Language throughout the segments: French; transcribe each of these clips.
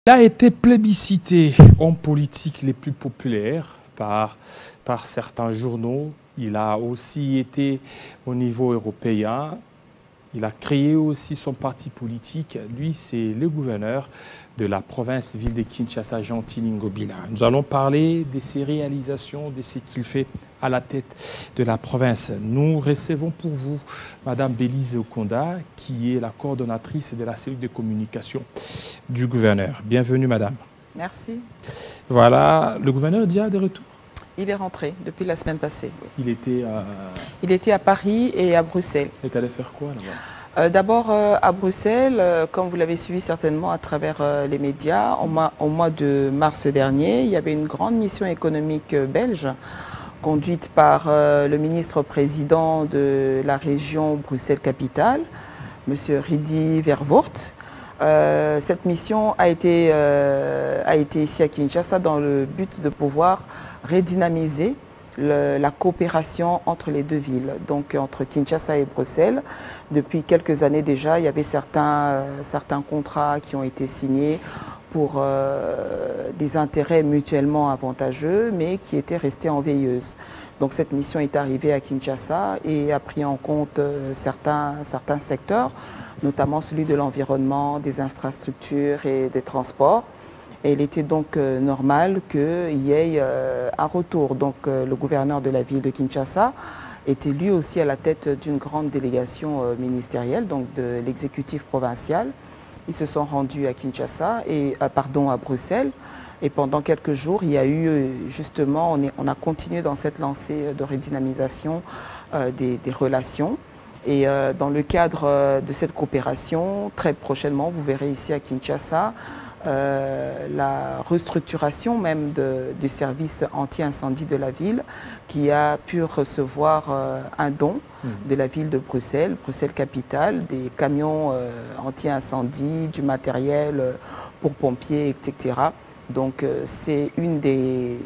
Il a été plébiscité homme politique les plus populaires par certains journaux. Il a aussi été au niveau européen. Il a créé aussi son parti politique. Lui, c'est le gouverneur de la province-ville de Kinshasa, Jean-Tini Ngobila. Nous allons parler de ses réalisations, de ce qu'il fait à la tête de la province. Nous recevons pour vous Madame Bélise Okonda, qui est la coordonnatrice de la cellule de communication du gouverneur. Bienvenue, Madame. Merci. Voilà, le gouverneur est déjà de retour. Il est rentré depuis la semaine passée. Oui. Il était à Paris et à Bruxelles. Il est allé faire quoi là-bas? D'abord à Bruxelles, comme vous l'avez suivi certainement à travers les médias, au mois de mars dernier, il y avait une grande mission économique belge conduite par le ministre-président de la région Bruxelles-Capitale, M. Rudi Vervoort. Cette mission a été ici à Kinshasa dans le but de pouvoir redynamiser la coopération entre les deux villes, donc entre Kinshasa et Bruxelles. Depuis quelques années déjà, il y avait certains contrats qui ont été signés pour des intérêts mutuellement avantageux, mais qui étaient restés en veilleuse. Donc cette mission est arrivée à Kinshasa et a pris en compte certains secteurs, notamment celui de l'environnement, des infrastructures et des transports. Et il était donc normal qu'il y ait un retour. Donc le gouverneur de la ville de Kinshasa était lui aussi à la tête d'une grande délégation ministérielle, donc de l'exécutif provincial. Ils se sont rendus à Kinshasa à Bruxelles. Et pendant quelques jours, il y a eu justement, on a continué dans cette lancée de redynamisation des relations. Et dans le cadre de cette coopération, très prochainement, vous verrez ici à Kinshasa, la restructuration même du service anti-incendie de la ville qui a pu recevoir un don de la ville de Bruxelles, Bruxelles-Capitale, des camions anti-incendie, du matériel pour pompiers, etc. Donc c'est une des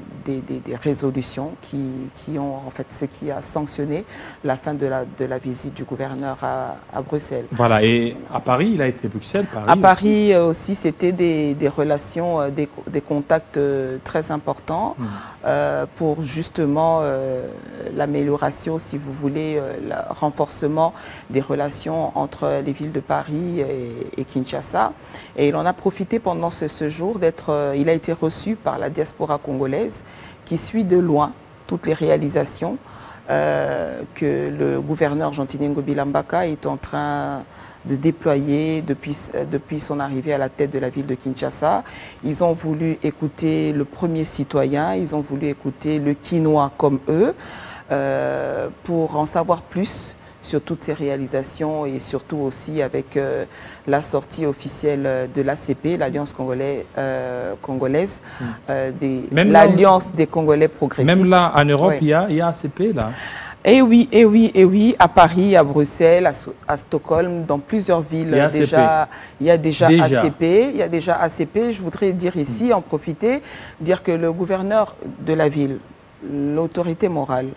résolutions qui ont en fait ce qui a sanctionné la fin de la visite du gouverneur à Bruxelles. Voilà, et à Paris, il a été Bruxelles, Paris. À Paris aussi, c'était des relations, des contacts très importants pour justement l'amélioration, si vous voulez, le renforcement des relations entre les villes de Paris et Kinshasa. Et il en a profité pendant ce séjour il a été reçu par la diaspora congolaise qui suit de loin toutes les réalisations que le gouverneur Jean-Tini Ngobila Mbaka est en train de déployer depuis son arrivée à la tête de la ville de Kinshasa. Ils ont voulu écouter le premier citoyen, ils ont voulu écouter le Kinois comme eux pour en savoir plus sur toutes ces réalisations et surtout aussi avec la sortie officielle de l'ACP, l'Alliance congolaise, l'Alliance des Congolais progressistes. Même là, en Europe, oui. il y a ACP, là. Eh oui, à Paris, à Bruxelles, à Stockholm, dans plusieurs villes, il y a déjà ACP. Il y a déjà ACP. Je voudrais dire ici, en profiter, dire que le gouverneur de la ville, l'autorité morale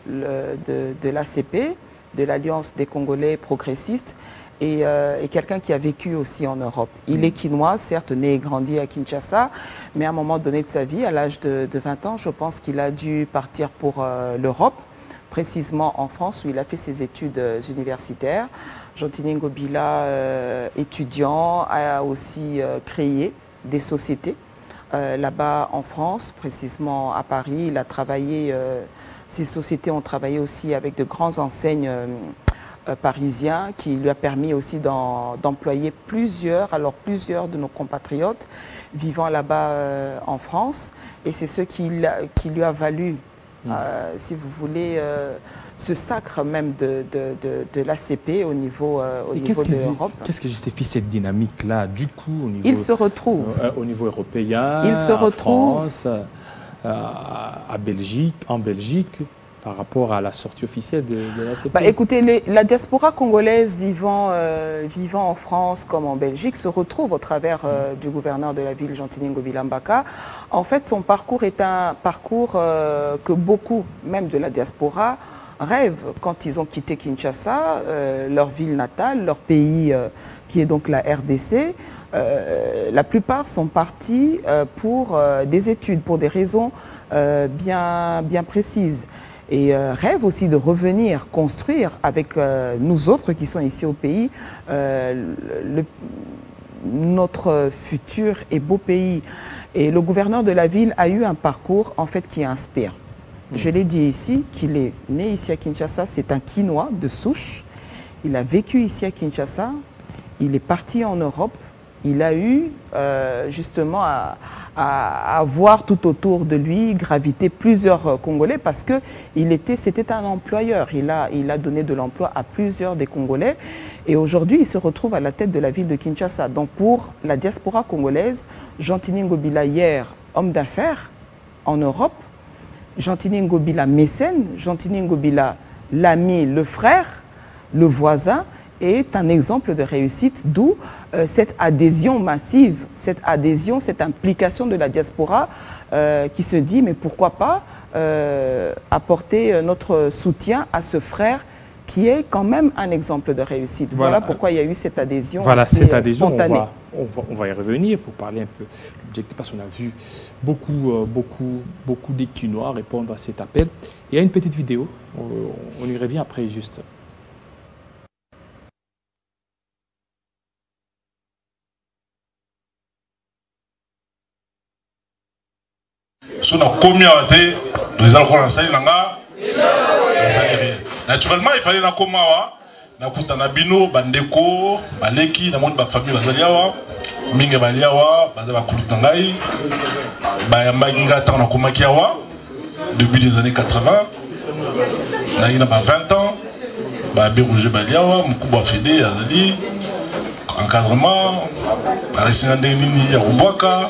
de l'ACP, de l'Alliance des Congolais progressistes, et quelqu'un qui a vécu aussi en Europe. Il est quinois, certes né et grandi à Kinshasa, mais à un moment donné de sa vie, à l'âge de 20 ans, je pense qu'il a dû partir pour l'Europe, précisément en France, où il a fait ses études universitaires. Jean-Tini Ngobila, étudiant, a aussi créé des sociétés là-bas en France, précisément à Paris. Il a travaillé, ces sociétés ont travaillé aussi avec de grandes enseignes parisien qui lui a permis aussi d'employer plusieurs de nos compatriotes vivant là-bas en France. Et c'est ce qui lui a valu, si vous voulez, ce sacre même de l'ACP au niveau de l'Europe. Qu'est-ce que justifie cette dynamique-là, du coup, au niveau, il se retrouve. Au niveau européen, il se retrouve. France, en Belgique par rapport à la sortie officielle de l'ACP? Écoutez, la diaspora congolaise vivant en France comme en Belgique se retrouve au travers du gouverneur de la ville, Jean-Tini Ngobila Mbaka. En fait, son parcours est un parcours que beaucoup, même de la diaspora, rêvent quand ils ont quitté Kinshasa, leur ville natale, leur pays qui est donc la RDC, la plupart sont partis pour des études, pour des raisons bien précises. Et rêvent aussi de revenir construire avec nous autres qui sont ici au pays notre futur et beau pays. Et le gouverneur de la ville a eu un parcours en fait qui inspire. Je l'ai dit ici, qu'il est né ici à Kinshasa, c'est un Kinois de souche. Il a vécu ici à Kinshasa, il est parti en Europe, il a eu justement à voir tout autour de lui graviter plusieurs Congolais parce que c'était un employeur. Il a donné de l'emploi à plusieurs des Congolais et aujourd'hui il se retrouve à la tête de la ville de Kinshasa. Donc pour la diaspora congolaise, Gentini Ngobila hier, homme d'affaires en Europe, Gentini Ngobila mécène, Gentini Ngobila l'ami, le frère, le voisin, est un exemple de réussite, d'où cette adhésion massive, cette adhésion, cette implication de la diaspora qui se dit mais pourquoi pas apporter notre soutien à ce frère qui est quand même un exemple de réussite. Voilà pourquoi il y a eu cette adhésion spontanée. On va y revenir pour parler un peu de l'objectif, parce qu'on a vu beaucoup d'Équinois répondre à cet appel. Il y a une petite vidéo, on y revient après juste. Si on a commis à thé, nous allons voir naturellement, il fallait la komawa, na kutana bino, bandeko, baleki, na monde ba famille bazaliawa, minge baliawa, bazaba kulutangai, bayamba inga ta na komakiawa depuis les années 80. Na ina ba 20 ans, ba Bérouge baliawa, mukuba fédé azali encadrement, ba resina ndeni ya Obwaka,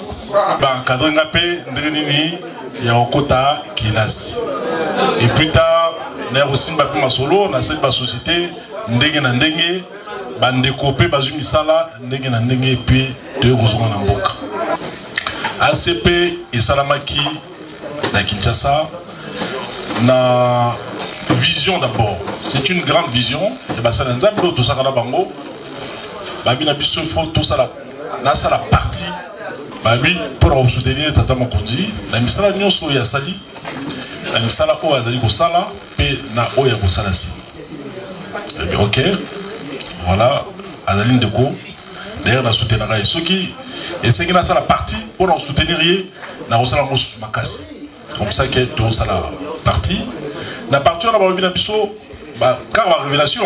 ba encadrer ngapé ndeni ya Okota Kinasi. Et plus tard, nous avons aussi ma solo, dans cette société, ndenge na ndenge, bandeko pe bazu misala, ndenge na ndenge, puis de Rozonga Namboka. ACP et Salamaki, na Kinshasa, na vision d'abord. C'est une grande vision. Et bah ça n'a pas tout ça dans bango. Babi na biso il faut tout ça là ça la partie. Babi pour soutenir Tata Mokonzi, la misala nyonso ya sali. La misala ko azali ko sala pe na oya ko sala si. Et bien ok. Voilà, azali ndeko. D'ailleurs na soutenir ra ceux qui et c'est que na sala partie pour soutenir na ko sala mo makasi. Comme ça que tout ça la partie. Na partie on a babi na biso ba car la révélation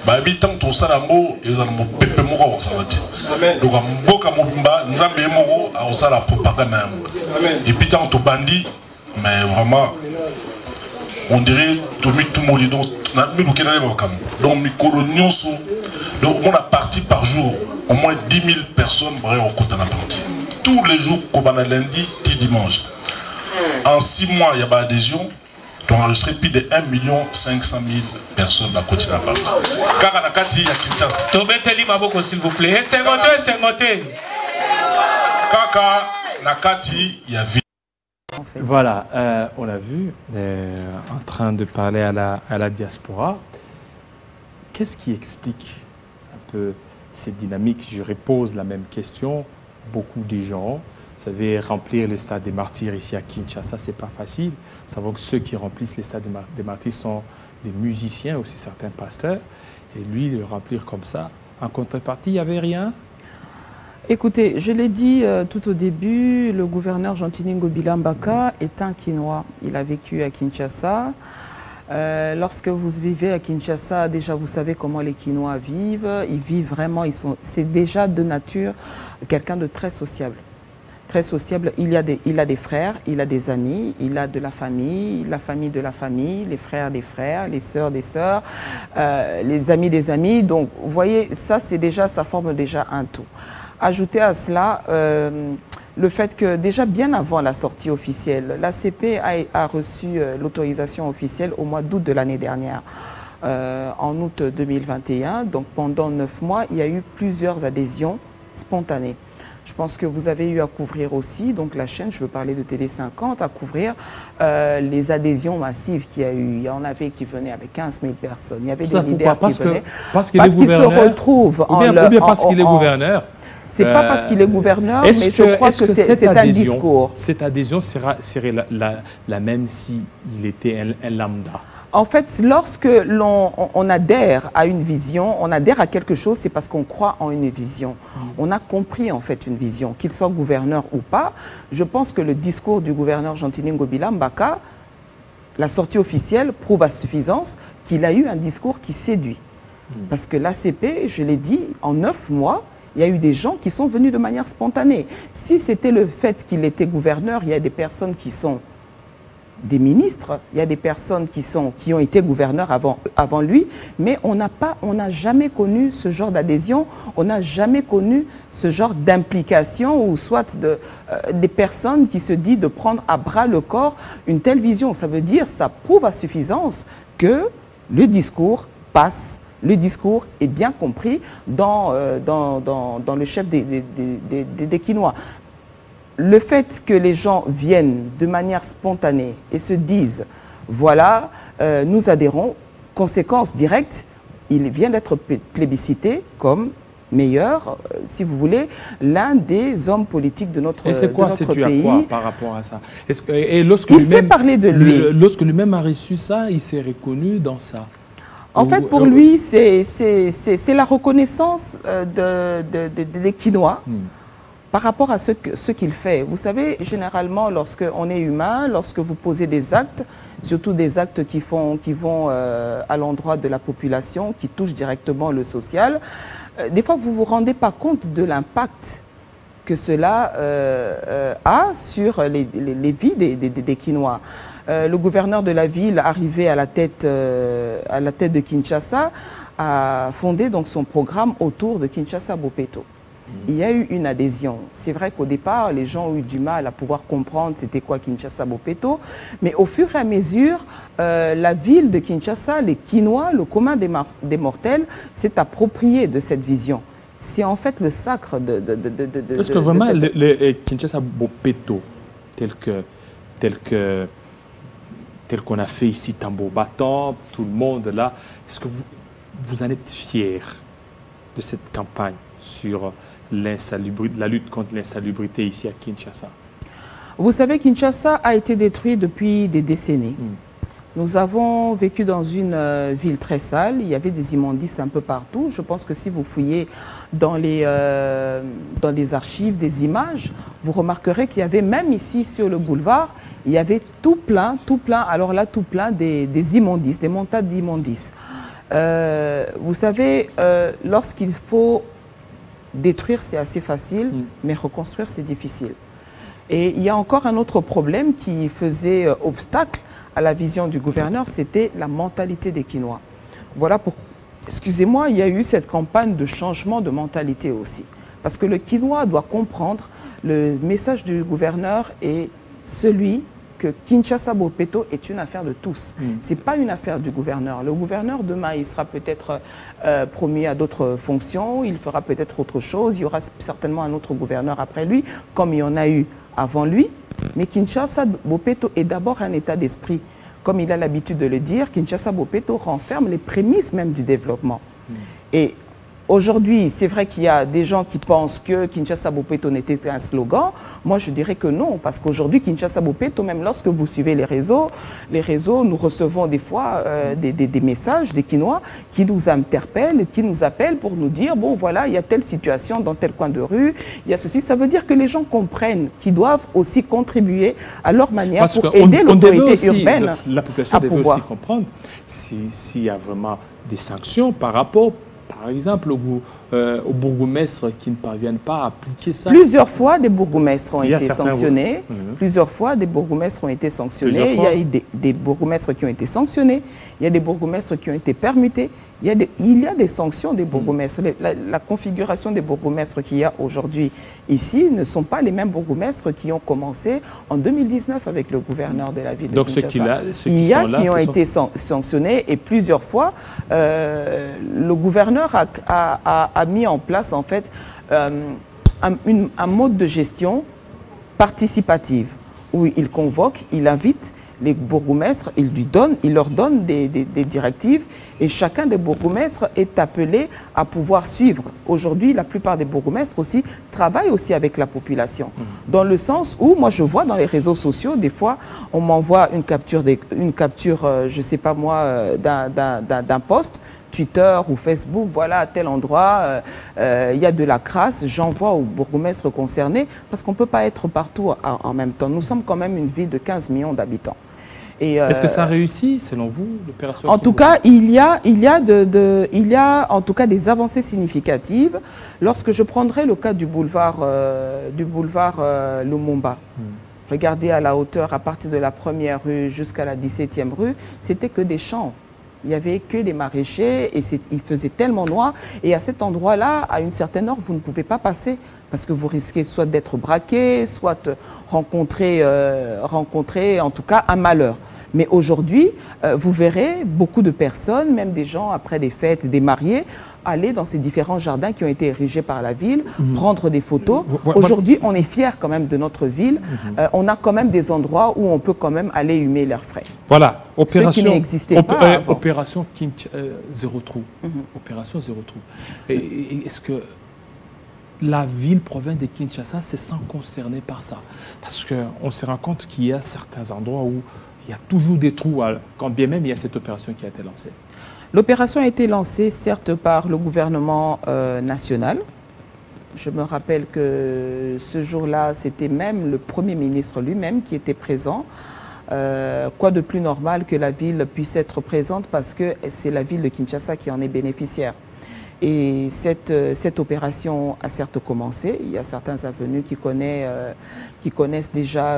babi tant tout ça la mo et za mo pepe mo ko ça va. Donc mboka mobimba nzambe moko a ça la propagande. Et puis tant to bandi. Mais vraiment, on dirait tout le monde. Donc, on a parti par jour, au moins 10 000 personnes au côté de la partie. Tous les jours, comme on a lundi, dimanche. En 6 mois, il y a pas d'adhésion. On a enregistré plus de 1 500 000 personnes à côté de la partie. Car à la Kati, il y a Kinshasa. Tobeteli Maboko, s'il vous plaît. C'est noté. Kaka, na Kati, il y a vie. En fait. Voilà, on l'a vu, en train de parler à la diaspora. Qu'est-ce qui explique un peu cette dynamique? Je repose la même question. Beaucoup de gens, vous savez, remplir le stade des martyrs ici à Kinshasa, c'est pas facile. Nous savons que ceux qui remplissent le stade des martyrs sont des musiciens, aussi certains pasteurs. Et lui, le remplir comme ça, en contrepartie, il n'y avait rien. Écoutez, je l'ai dit tout au début, le gouverneur Gentini Ngobila Mbaka est un Kinois. Il a vécu à Kinshasa. Lorsque vous vivez à Kinshasa, déjà vous savez comment les Kinois vivent. Ils vivent vraiment, c'est déjà de nature quelqu'un de très sociable. Très sociable. Il a des frères, il a des amis, il a de la famille de la famille, les frères des frères, les sœurs des sœurs, les amis des amis. Donc vous voyez, ça forme déjà un tout. Ajouter à cela le fait que déjà bien avant la sortie officielle, l'ACP a reçu l'autorisation officielle au mois d'août de l'année dernière. En août 2021, donc pendant 9 mois, il y a eu plusieurs adhésions spontanées. Je pense que vous avez eu à couvrir aussi, donc la chaîne, je veux parler de Télé 50, à couvrir les adhésions massives qu'il y a eu. Il y en avait qui venaient avec 15 000 personnes. Il y avait des leaders qui venaient parce qu'il se retrouve ou bien parce qu'il est gouverneur. C'est pas parce qu'il est gouverneur, mais je crois que c'est un discours. Cette adhésion serait la même s'il était un lambda. En fait, lorsque on adhère à une vision, on adhère à quelque chose, c'est parce qu'on croit en une vision. On a compris en fait une vision, qu'il soit gouverneur ou pas. Je pense que le discours du gouverneur Gentilin Ngobila Mbaka, la sortie officielle, prouve à suffisance qu'il a eu un discours qui séduit. Parce que l'ACP, je l'ai dit, en 9 mois, il y a eu des gens qui sont venus de manière spontanée. Si c'était le fait qu'il était gouverneur, il y a des personnes qui sont des ministres, il y a des personnes qui ont été gouverneurs avant lui, mais on n'a jamais connu ce genre d'adhésion, on n'a jamais connu ce genre d'implication ou soit des personnes qui se disent de prendre à bras le corps une telle vision. Ça veut dire, ça prouve à suffisance que le discours passe. Le discours est bien compris dans le chef des Kinois. Le fait que les gens viennent de manière spontanée et se disent, voilà, nous adhérons, conséquence directe, il vient d'être plébiscité comme meilleur, si vous voulez, l'un des hommes politiques de notre pays. Et c'est quoi, c'est-tu à quoi par rapport à ça? Il fait parler de lui. Lorsque lui-même a reçu ça, il s'est reconnu dans ça. En fait, pour lui, c'est la reconnaissance des Kinois. Par rapport à ce qu'il fait. Vous savez, généralement, lorsqu'on est humain, lorsque vous posez des actes, surtout des actes qui vont à l'endroit de la population, qui touchent directement le social, des fois, vous ne vous rendez pas compte de l'impact que cela a sur les vies des Kinois. Le gouverneur de la ville, arrivé à la tête de Kinshasa, a fondé donc son programme autour de Kinshasa Bopeto. Il y a eu une adhésion. C'est vrai qu'au départ, les gens ont eu du mal à pouvoir comprendre c'était quoi Kinshasa Bopeto, mais au fur et à mesure, la ville de Kinshasa, les Kinois, le commun des mortels, s'est approprié de cette vision. C'est en fait le sacre de Est-ce que vraiment le Kinshasa Bopeto, tel qu'on a fait ici, tambour battant, tout le monde là, est-ce que vous en êtes fiers de cette campagne sur la lutte contre l'insalubrité ici à Kinshasa? Vous savez, Kinshasa a été détruit depuis des décennies. Nous avons vécu dans une ville très sale, il y avait des immondices un peu partout. Je pense que si vous fouillez dans les archives des images, vous remarquerez qu'il y avait même ici sur le boulevard, il y avait tout plein, alors là tout plein des immondices, des montades d'immondices. Vous savez, lorsqu'il faut détruire, c'est assez facile, mais reconstruire, c'est difficile. Et il y a encore un autre problème qui faisait obstacle à la vision du gouverneur, c'était la mentalité des Kinois. Voilà pour... Excusez-moi, il y a eu cette campagne de changement de mentalité aussi. Parce que le Kinois doit comprendre, le message du gouverneur est celui que Kinshasa Bopeto est une affaire de tous. Ce n'est pas une affaire du gouverneur. Le gouverneur, demain, il sera peut-être promis à d'autres fonctions, il fera peut-être autre chose, il y aura certainement un autre gouverneur après lui, comme il y en a eu avant lui. Mais Kinshasa Bopeto est d'abord un état d'esprit. Comme il a l'habitude de le dire, Kinshasa Bopeto renferme les prémices même du développement. Et aujourd'hui, c'est vrai qu'il y a des gens qui pensent que Kinshasa Bopeto n'était qu'un slogan. Moi, je dirais que non, parce qu'aujourd'hui, Kinshasa Bopeto, même lorsque vous suivez les réseaux, nous recevons des fois des messages des Kinois qui nous interpellent, qui nous appellent pour nous dire, bon voilà, il y a telle situation dans tel coin de rue, il y a ceci. Ça veut dire que les gens comprennent qu'ils doivent aussi contribuer à leur manière pour aider l'autorité urbaine. La population devait aussi comprendre s'il y a vraiment des sanctions par rapport, par exemple, aux bourgmestres qui ne parviennent pas à appliquer ça. Plusieurs fois, des bourgmestres ont été sanctionnés. Plusieurs fois, des bourgmestres ont été sanctionnés. Il y a eu des bourgmestres qui ont été sanctionnés. Il y a des bourgmestres qui ont été permutés. Il y a des sanctions des bourgmestres. La configuration des bourgmestres qu'il y a aujourd'hui ici ne sont pas les mêmes bourgmestres qui ont commencé en 2019 avec le gouverneur de la ville de Kinshasa. Il y a qui ont été sanctionnés et plusieurs fois, le gouverneur a mis en place en fait un mode de gestion participative où il convoque, il invite les bourgmestres, il leur donne des directives et chacun des bourgmestres est appelé à pouvoir suivre. Aujourd'hui, la plupart des bourgmestres aussi travaillent aussi avec la population. Dans le sens où, moi je vois dans les réseaux sociaux, des fois, on m'envoie une capture, je ne sais pas moi, d'un post, Twitter ou Facebook, voilà, à tel endroit, il y a de la crasse, j'envoie aux bourgmestres concernés, parce qu'on ne peut pas être partout en même temps. Nous sommes quand même une ville de 15 millions d'habitants. Est-ce que ça réussit, selon vous, l'opération? En tout cas, il y a en tout cas des avancées significatives. Lorsque je prendrai le cas du boulevard Lumumba, regardez à la hauteur, à partir de la 1er rue jusqu'à la 17e rue, c'était que des champs. Il n'y avait que des maraîchers et il faisait tellement noir. Et à cet endroit-là, à une certaine heure, vous ne pouvez pas passer parce que vous risquez soit d'être braqué, soit rencontrer en tout cas un malheur. Mais aujourd'hui, vous verrez beaucoup de personnes, même des gens après des fêtes, des mariés, aller dans ces différents jardins qui ont été érigés par la ville, prendre des photos. Aujourd'hui, on est fiers quand même de notre ville. On a quand même des endroits où on peut quand même aller humer leurs frais. Voilà, opération, ce qui n'existait pas avant. Opération Zéro Trou. Opération Zéro Trou. Est-ce que la ville, province de Kinshasa, se sent concernée par ça? Parce qu'on se rend compte qu'il y a certains endroits où il y a toujours des trous, quand bien même il y a cette opération qui a été lancée. L'opération a été lancée, certes, par le gouvernement national. Je me rappelle que ce jour-là, c'était même le Premier ministre lui-même qui était présent. Quoi de plus normal que la ville puisse être présente parce que c'est la ville de Kinshasa qui en est bénéficiaire. Et cette opération a certes commencé. Il y a certains avenues qui connaissent déjà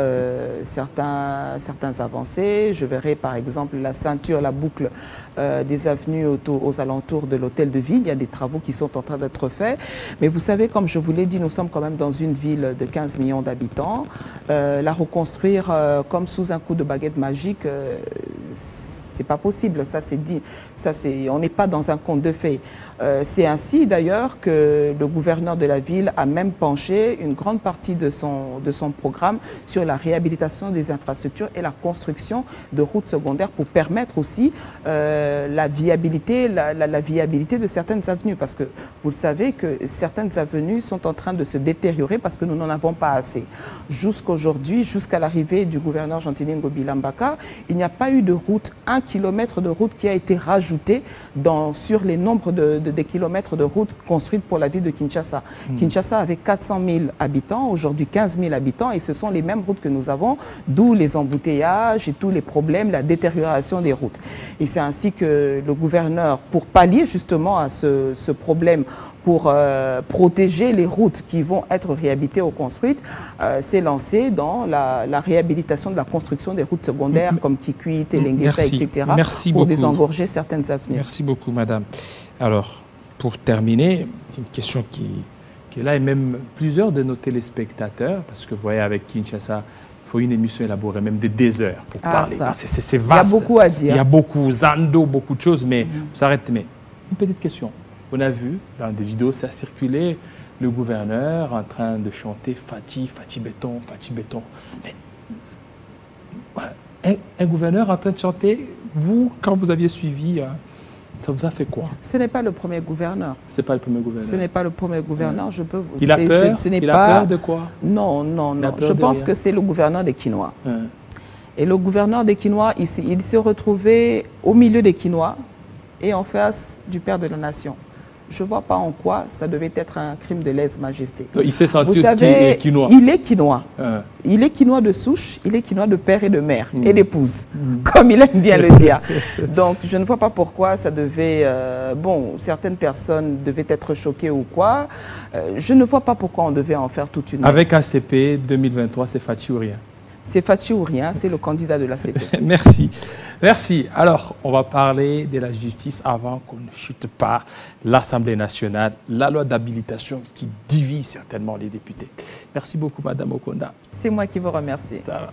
certains avancées. Je verrai par exemple la ceinture, la boucle des avenues aux alentours de l'hôtel de ville. Il y a des travaux qui sont en train d'être faits. Mais vous savez, comme je vous l'ai dit, nous sommes quand même dans une ville de 15 millions d'habitants. La reconstruire comme sous un coup de baguette magique, c'est pas possible. Ça, c'est dit. On n'est pas dans un conte de fées. C'est ainsi d'ailleurs que le gouverneur de la ville a même penché une grande partie de son programme sur la réhabilitation des infrastructures et la construction de routes secondaires pour permettre aussi la viabilité de certaines avenues. Parce que vous le savez que certaines avenues sont en train de se détériorer parce que nous n'en avons pas assez. Jusqu'aujourd'hui, jusqu'à l'arrivée du gouverneur Gentilin Gobilambaka, il n'y a pas eu de route, 1 kilomètre de route qui a été rajouté sur les nombres des kilomètres de routes construites pour la ville de Kinshasa. Kinshasa avait 400 000 habitants, aujourd'hui 15 000 habitants, et ce sont les mêmes routes que nous avons, d'où les embouteillages et tous les problèmes, la détérioration des routes. Et c'est ainsi que le gouverneur, pour pallier justement à ce problème, pour protéger les routes qui vont être réhabilitées ou construites, s'est lancé dans la réhabilitation de la construction des routes secondaires comme Kikuit, Lenguesa, etc. Merci pour beaucoup. Désengorger certaines avenues. Merci beaucoup, madame. Alors, pour terminer, c'est une question qui est là, et même plusieurs de nos téléspectateurs, parce que vous voyez, avec Kinshasa, il faut une émission élaborée, même de des heures pour parler. C'est vaste. Il y a beaucoup à dire. Il y a beaucoup, Zando, beaucoup de choses, mais on s'arrête. Mais une petite question. On a vu dans des vidéos, ça a circulé, le gouverneur en train de chanter Fati, Fati Béton, Fati Béton. Mais un gouverneur en train de chanter, vous, quand vous aviez suivi, ça vous a fait quoi? Ce n'est pas le premier gouverneur. Ce n'est pas le premier gouverneur. Ce n'est pas le premier gouverneur. Je peux vous... Il a peur? Il a peur de quoi? Non, non, non. Je pense que c'est le gouverneur des Kinois. Et le gouverneur des Kinois, il s'est retrouvé au milieu des Kinois et en face du père de la nation. Je ne vois pas en quoi ça devait être un crime de lèse-majesté. Il s'est senti Kinois. Il est Kinois. Il est Kinois de souche, il est Kinois de père et de mère et d'épouse, comme il aime bien le dire. Donc je ne vois pas pourquoi ça devait... bon, certaines personnes devaient être choquées ou quoi. Je ne vois pas pourquoi on devait en faire toute une... Avec ACP 2023, c'est Fati ou rien? C'est Fati ou rien, c'est le candidat de l'ACP. Merci. Merci. Alors, on va parler de la justice avant qu'on ne chute par l'Assemblée nationale, la loi d'habilitation qui divise certainement les députés. Merci beaucoup, Madame Okonda. C'est moi qui vous remercie. Ça va.